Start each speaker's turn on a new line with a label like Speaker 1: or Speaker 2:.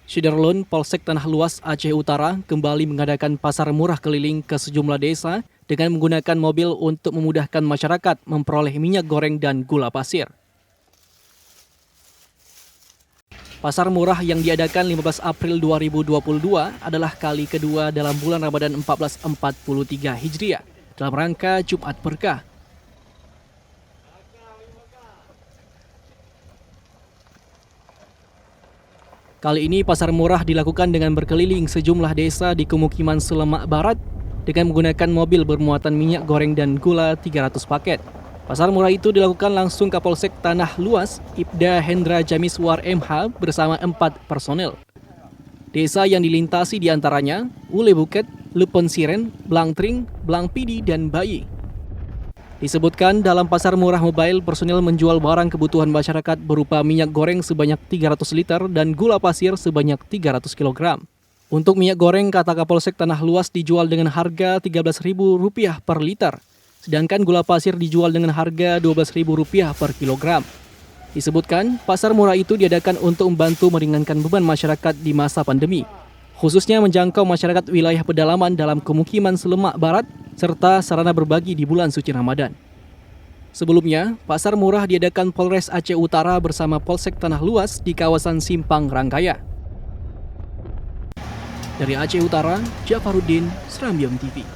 Speaker 1: Syederlun, Polsek Tanah Luas Aceh Utara kembali mengadakan pasar murah keliling ke sejumlah desa dengan menggunakan mobil untuk memudahkan masyarakat memperoleh minyak goreng dan gula pasir. Pasar murah yang diadakan 15 April 2022 adalah kali kedua dalam bulan Ramadan 1443 Hijriah dalam rangka Jumat Berkah. Kali ini pasar murah dilakukan dengan berkeliling sejumlah desa di Kemukiman Selemak Barat dengan menggunakan mobil bermuatan minyak goreng dan gula 300 paket. Pasar murah itu dilakukan langsung Kapolsek Tanah Luas, Ibda Hendra Jamiswar MH bersama 4 personel. Desa yang dilintasi diantaranya Ule Buket, Lepon Siren, Blangtring, Blangpidi, dan Bayi. Disebutkan dalam pasar murah mobile, personil menjual barang kebutuhan masyarakat berupa minyak goreng sebanyak 300 liter dan gula pasir sebanyak 300 kg. Untuk minyak goreng, kata Kapolsek Tanah Luas dijual dengan harga Rp13.000 per liter, sedangkan gula pasir dijual dengan harga Rp12.000 per kilogram. Disebutkan, pasar murah itu diadakan untuk membantu meringankan beban masyarakat di masa pandemi, khususnya menjangkau masyarakat wilayah pedalaman dalam Kemukiman Selemak Barat, serta sarana berbagi di bulan suci Ramadan. Sebelumnya, pasar murah diadakan Polres Aceh Utara bersama Polsek Tanah Luas di kawasan Simpang Rangkaya. Dari Aceh Utara, Jafaruddin, Serambion TV.